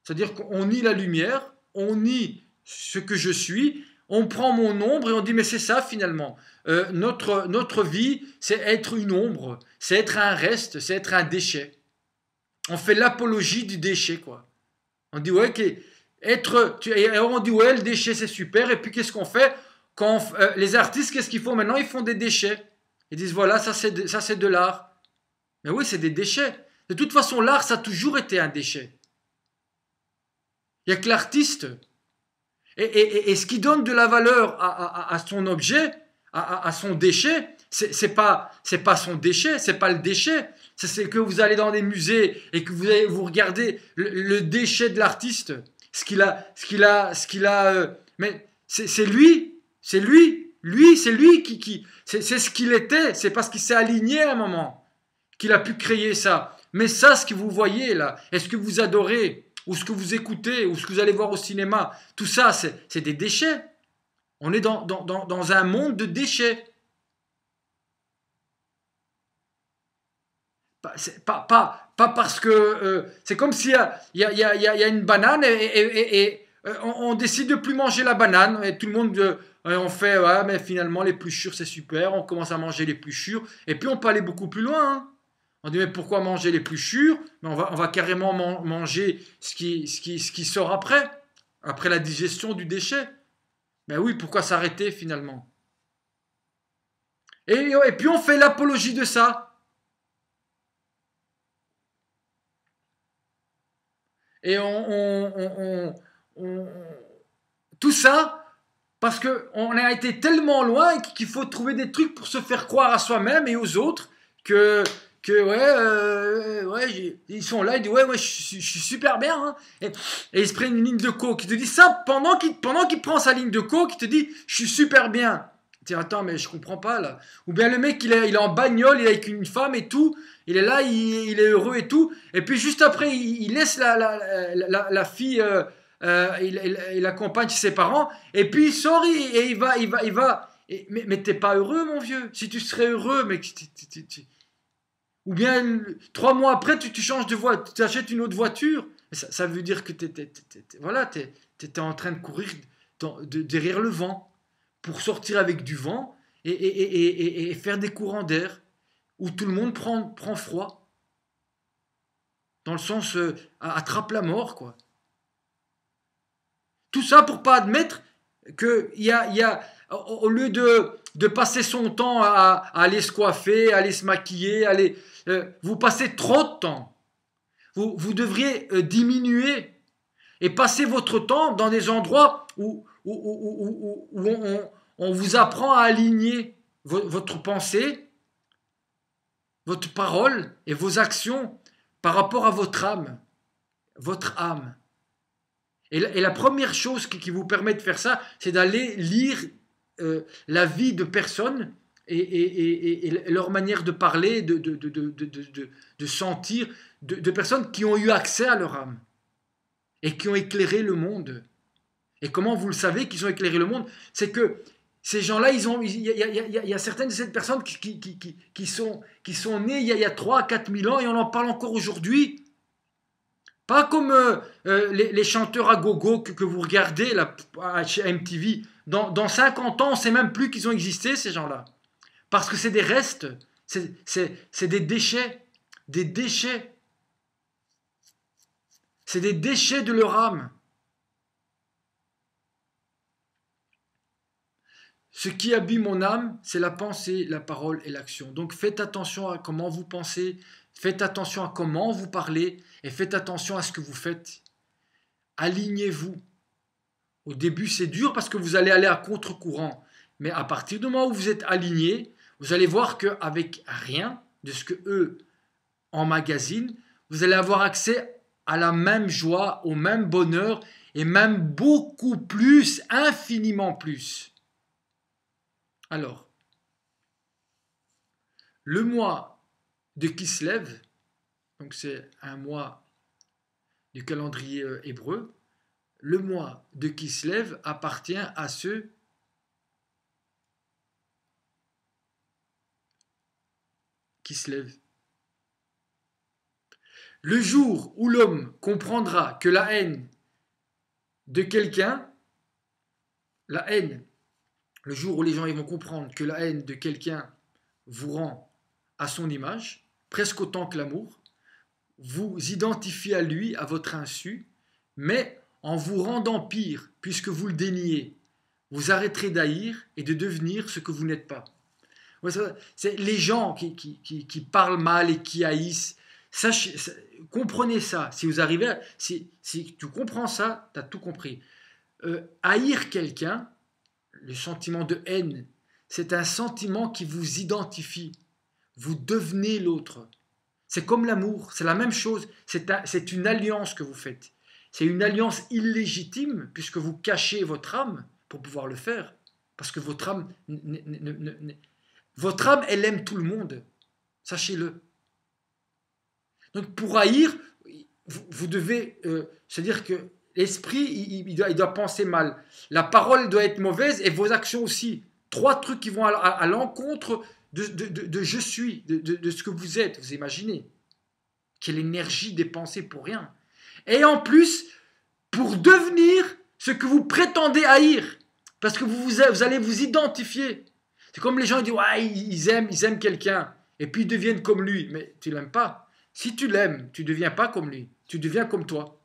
C'est-à-dire qu'on nie la lumière, on nie ce que je suis, on prend mon ombre et on dit mais c'est ça finalement. Notre vie, c'est être une ombre, c'est être un reste, c'est être un déchet. On fait l'apologie du déchet, quoi. On dit ouais, on dit ouais, le déchet c'est super, et puis qu'est-ce qu'on fait quand les artistes, qu'est-ce qu'ils font maintenant? Ils font des déchets. Ils disent voilà, ça c'est de l'art. Mais oui, c'est des déchets. De toute façon, l'art, ça a toujours été un déchet. Il n'y a que l'artiste. Et ce qui donne de la valeur à son objet, à son déchet, c'est pas son déchet, c'est pas le déchet. C'est que vous allez dans des musées et que vous regardez le déchet de l'artiste, mais c'est lui, c'est lui qui c'est ce qu'il était. C'est parce qu'il s'est aligné à un moment qu'il a pu créer ça. Mais ça, ce que vous voyez là, est-ce que vous adorez? Ou ce que vous écoutez, ou ce que vous allez voir au cinéma, tout ça, c'est des déchets. On est dans un monde de déchets. Pas parce que c'est comme s'il y a une banane et on décide de plus manger la banane et tout le monde on fait ouais, mais finalement les plus sûrs c'est super, on commence à manger les plus sûrs et puis on peut aller beaucoup plus loin. Hein. On dit mais pourquoi manger les plus sûrs? Mais on va carrément manger ce qui sort après la digestion du déchet. Ben oui, pourquoi s'arrêter finalement? Et puis on fait l'apologie de ça. Et tout ça parce qu'on a été tellement loin qu'il faut trouver des trucs pour se faire croire à soi-même et aux autres que ouais, ils sont là, ils disent ouais, je suis super bien. Hein. Et ils se prennent une ligne de coke. Ils te disent ça pendant qu'il prend sa ligne de coke, il te dit je suis super bien. Tu dis attends, mais je comprends pas là. Ou bien le mec, il est en bagnole, il est avec une femme et tout. Il est là, il est heureux et tout. Et puis juste après, il laisse la fille, il accompagne ses parents. Et puis il sort et il va. Mais t'es pas heureux, mon vieux. Si tu serais heureux, mais ou bien 3 mois après, tu changes de voie, tu achètes une autre voiture. Ça veut dire que t'étais en train de courir derrière le vent pour sortir avec du vent et faire des courants d'air où tout le monde prend froid. Dans le sens, attrape la mort, quoi. Tout ça pour pas admettre qu'il y a, au lieu de passer son temps à aller se coiffer, à aller se maquiller, vous passez trop de temps. Vous devriez diminuer et passer votre temps dans des endroits où on vous apprend à aligner votre pensée, votre parole et vos actions par rapport à votre âme. Votre âme. Et la première chose qui vous permet de faire ça, c'est d'aller lire la vie de personnes et leur manière de parler, de sentir, de personnes qui ont eu accès à leur âme et qui ont éclairé le monde. Et comment vous le savez qu'ils ont éclairé le monde? C'est que ces gens-là, il y a certaines de ces personnes qui sont nées il y a 3 à 4 000 ans et on en parle encore aujourd'hui. Pas comme les chanteurs à gogo que vous regardez là, chez MTV. Dans 50 ans, on ne sait même plus qu'ils ont existé, ces gens-là. Parce que c'est des restes, c'est des déchets. Des déchets. C'est des déchets de leur âme. Ce qui habille mon âme, c'est la pensée, la parole et l'action. Donc faites attention à comment vous pensez, faites attention à comment vous parlez et faites attention à ce que vous faites. Alignez-vous. Au début, c'est dur parce que vous allez aller à contre-courant. Mais à partir du moment où vous êtes aligné, vous allez voir qu'avec rien de ce que eux emmagasinent, vous allez avoir accès à la même joie, au même bonheur et même beaucoup plus, infiniment plus. Alors, le mois de Kislev, donc c'est un mois du calendrier hébreu, le mois de Kislev appartient à ceux qui se lèvent. Le jour où l'homme comprendra que la haine de quelqu'un, la haine, le jour où les gens ils vont comprendre que la haine de quelqu'un vous rend à son image, presque autant que l'amour, vous identifiez à lui à votre insu, mais en vous rendant pire, puisque vous le déniez, vous arrêterez d'haïr et de devenir ce que vous n'êtes pas. C'est les gens qui parlent mal et qui haïssent. Comprenez ça. Si vous arrivez, si tu comprends ça, tu as tout compris. Haïr quelqu'un, le sentiment de haine, c'est un sentiment qui vous identifie. Vous devenez l'autre. C'est comme l'amour, c'est la même chose. C'est une alliance que vous faites. C'est une alliance illégitime puisque vous cachez votre âme pour pouvoir le faire. Parce que votre âme, elle aime tout le monde. Sachez-le. Donc pour haïr, vous devez, c'est-à-dire que l'esprit, il doit penser mal. La parole doit être mauvaise et vos actions aussi. 3 trucs qui vont à l'encontre de je suis, de ce que vous êtes. Vous imaginez quelle énergie dépensée pour rien. Et en plus, pour devenir ce que vous prétendez haïr. Parce que vous allez vous identifier. C'est comme les gens qui disent ouais, ils aiment quelqu'un. Et puis ils deviennent comme lui. Mais tu l'aimes pas. Si tu l'aimes, tu ne deviens pas comme lui. Tu deviens comme toi.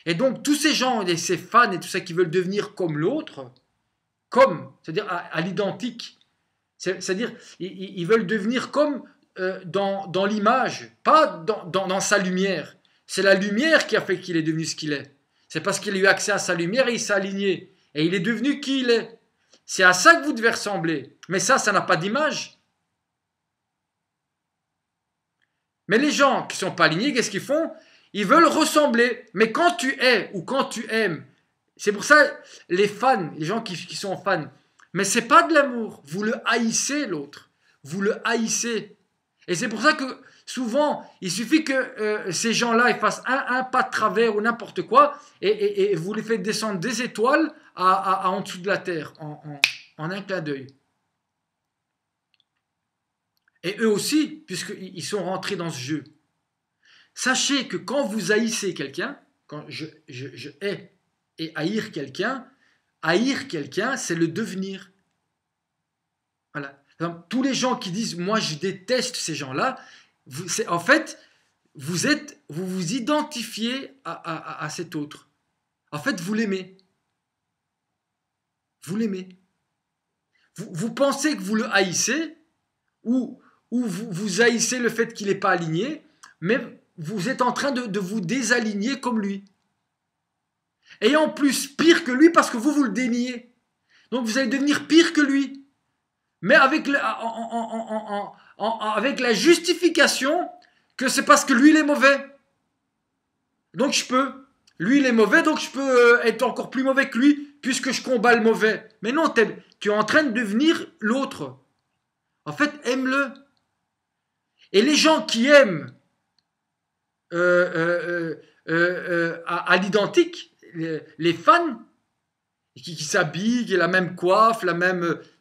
Et donc tous ces gens, et ces fans et tout ça qui veulent devenir comme l'autre, c'est-à-dire à l'identique. C'est-à-dire ils veulent devenir comme dans l'image, pas dans sa lumière. C'est la lumière qui a fait qu'il est devenu ce qu'il est. C'est parce qu'il a eu accès à sa lumière et il s'est aligné. Et il est devenu qui il est. C'est à ça que vous devez ressembler. Mais ça n'a pas d'image. Mais les gens qui ne sont pas alignés, qu'est-ce qu'ils font? Ils veulent ressembler. Mais quand tu es ou quand tu aimes, c'est pour ça les fans, les gens qui sont fans, mais ce n'est pas de l'amour. Vous le haïssez l'autre. Vous le haïssez. Et c'est pour ça que souvent, il suffit que ces gens-là ils fassent un pas de travers ou n'importe quoi et vous les faites descendre des étoiles en dessous de la terre en un clin d'œil. Et eux aussi, puisqu'ils sont rentrés dans ce jeu. Sachez que quand vous haïssez quelqu'un, quand je hais et haïr quelqu'un, c'est le devenir. Voilà. Donc, tous les gens qui disent « moi je déteste ces gens-là », en fait, vous vous identifiez à cet autre. En fait, vous l'aimez. Vous l'aimez. Vous pensez que vous le haïssez, ou vous haïssez le fait qu'il n'est pas aligné, mais vous êtes en train de vous désaligner comme lui. Et en plus, pire que lui, parce que vous le déniez. Donc vous allez devenir pire que lui. Mais avec la justification que c'est parce que lui, il est mauvais. Donc je peux. Lui, il est mauvais, donc je peux être encore plus mauvais que lui, puisque je combats le mauvais. Mais non, tu es en train de devenir l'autre. En fait, aime-le. Et les gens qui aiment à l'identique, les fans, qui s'habillent, qui ont la même coiffe,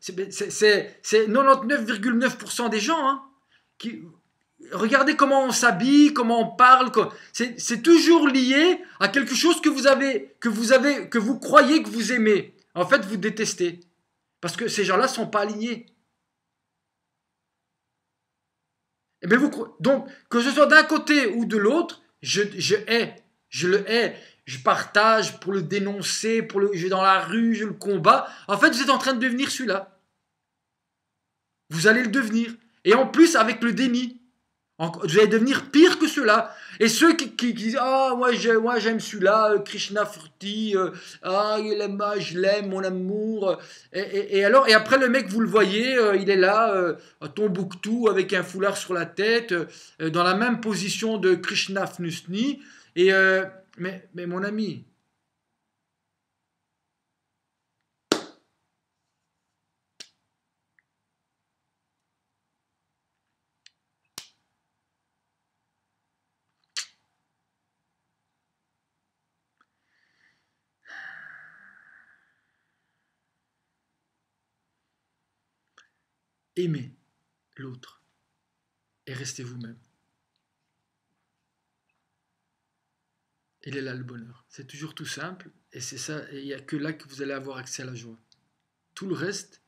c'est 99,9% des gens. Hein, regardez comment on s'habille, comment on parle. C'est toujours lié à quelque chose que vous croyez que vous aimez. En fait, vous détestez. Parce que ces gens-là ne sont pas alignés. Et bien donc, que ce soit d'un côté ou de l'autre, je hais. Je le hais. Je partage pour le dénoncer, je vais dans la rue, je le combats. En fait, vous êtes en train de devenir celui-là. Vous allez le devenir. Et en plus, avec le déni. Vous allez devenir pire que ceux-là. Et ceux qui disent ah moi j'aime celui-là, Krishna Furti, ah je l'aime, mon amour. Et alors et après le mec vous le voyez, il est là, à Tombouctou avec un foulard sur la tête, dans la même position de Krishna Fnusni. Et mais mon ami. Aimez l'autre et restez vous-même. Il est là le bonheur. C'est toujours tout simple et c'est ça. Et il n'y a que là que vous allez avoir accès à la joie. Tout le reste,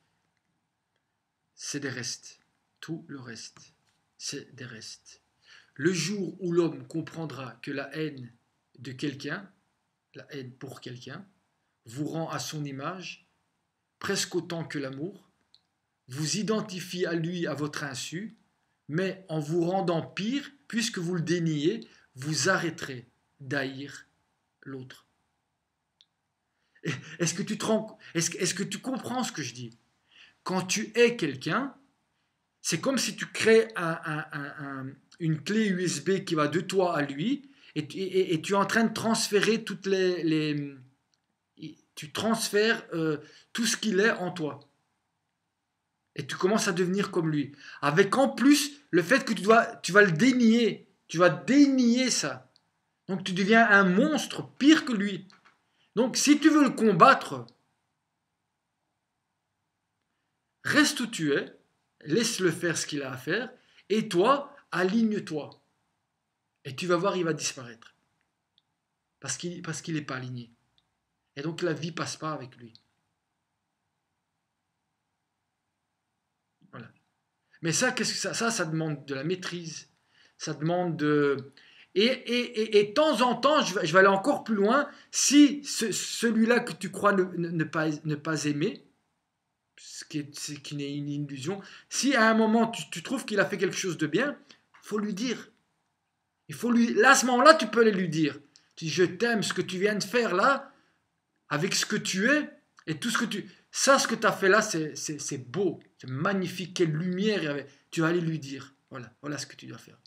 c'est des restes. Tout le reste, c'est des restes. Le jour où l'homme comprendra que la haine de quelqu'un, la haine pour quelqu'un, vous rend à son image, presque autant que l'amour, vous identifie à lui à votre insu, mais en vous rendant pire, puisque vous le déniez, vous arrêterez d'haïr l'autre. Est-ce que tu comprends ce que je dis? Quand tu hais quelqu'un, c'est comme si tu crées une clé USB qui va de toi à lui et tu es en train de transférer tu transfères tout ce qu'il est en toi. Et tu commences à devenir comme lui. Avec en plus le fait que tu vas le dénier. Tu vas dénier ça. Donc tu deviens un monstre pire que lui. Donc si tu veux le combattre, reste où tu es, laisse-le faire ce qu'il a à faire, et toi, aligne-toi. Et tu vas voir, il va disparaître. Parce qu'il n'est pas aligné. Et donc la vie passe pas avec lui. Voilà. Mais ça, qu'est-ce que ça demande de la maîtrise. Ça demande de... Et de temps en temps, je vais aller encore plus loin, si celui-là que tu crois ne pas aimer, ce qui n'est une illusion, si à un moment tu trouves qu'il a fait quelque chose de bien, il faut lui dire. Là, à ce moment-là, tu peux aller lui dire. Tu dis, je t'aime, ce que tu viens de faire là, avec ce que tu es, et tout ce que tu... Ça, ce que tu as fait là, c'est beau, c'est magnifique, quelle lumière il y avait. Tu vas aller lui dire. Voilà ce que tu dois faire.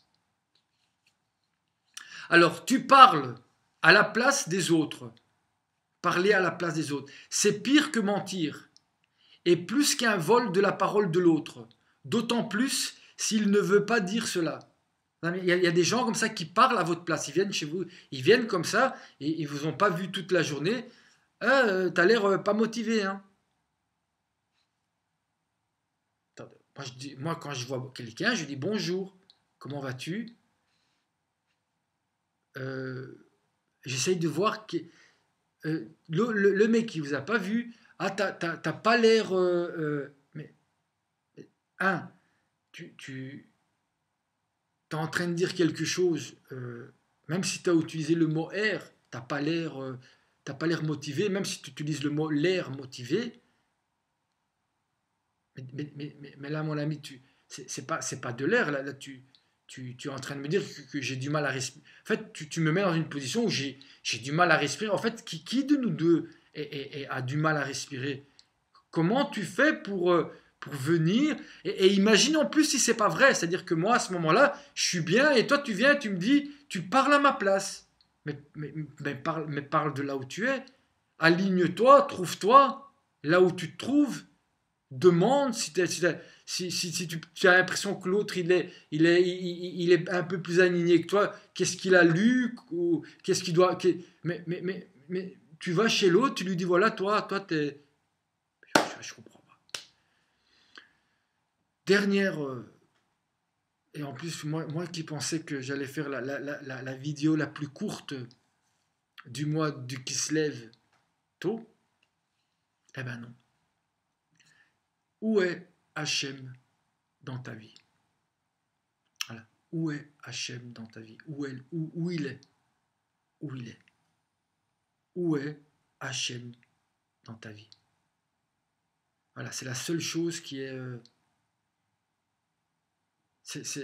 Alors, tu parles à la place des autres. Parler à la place des autres. C'est pire que mentir. Et plus qu'un vol de la parole de l'autre. D'autant plus s'il ne veut pas dire cela. Il y a des gens comme ça qui parlent à votre place. Ils viennent chez vous, ils viennent comme ça, et ils ne vous ont pas vu toute la journée. T'as l'air pas motivé, hein. Moi, quand je vois quelqu'un, je dis bonjour, comment vas-tu? J'essaye de voir le mec qui vous a pas vu. Ah, t'as pas l'air. Mais tu es en train de dire quelque chose, même si tu as utilisé le mot air, t'as pas l'air motivé, même si tu utilises le mot l'air motivé. Mais là, mon ami, c'est pas de l'air. Là, tu es en train de me dire que j'ai du mal à respirer. En fait, tu me mets dans une position où j'ai du mal à respirer. En fait, qui de nous deux a du mal à respirer? Comment tu fais pour venir et imagine en plus si c'est pas vrai. C'est-à-dire que moi, à ce moment-là, je suis bien et toi, tu viens, tu me dis, tu parles à ma place. Mais parle de là où tu es. Aligne-toi, trouve-toi là où tu te trouves. Demande si tu as l'impression que l'autre il est un peu plus aligné que toi, qu'est-ce qu'il a lu ou qu'est-ce qu'il doit. Mais tu vas chez l'autre, tu lui dis voilà, toi, t'es. Je comprends pas. Dernière Et en plus, moi qui pensais que j'allais faire la vidéo la plus courte du mois du qui se lève tôt, eh ben non. Où est Hachem dans ta vie? Voilà. Où est Hachem dans ta vie? Où il est? Où il est? Où est Hachem dans ta vie? Voilà, c'est la seule chose qui est...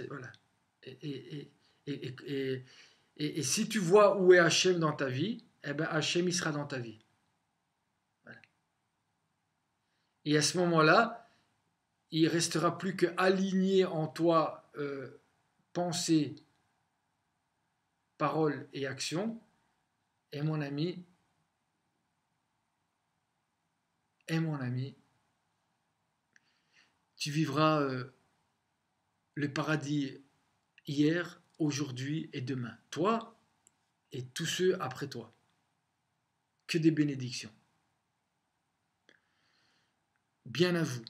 voilà. Et, et, et, et, et si tu vois où est Hachem dans ta vie, eh ben Hachem, il sera dans ta vie. Voilà. Et à ce moment-là, il ne restera plus qu'aligner en toi pensée, parole et action. Et mon ami, tu vivras le paradis hier, aujourd'hui et demain. Toi et tous ceux après toi. Que des bénédictions. Bien à vous.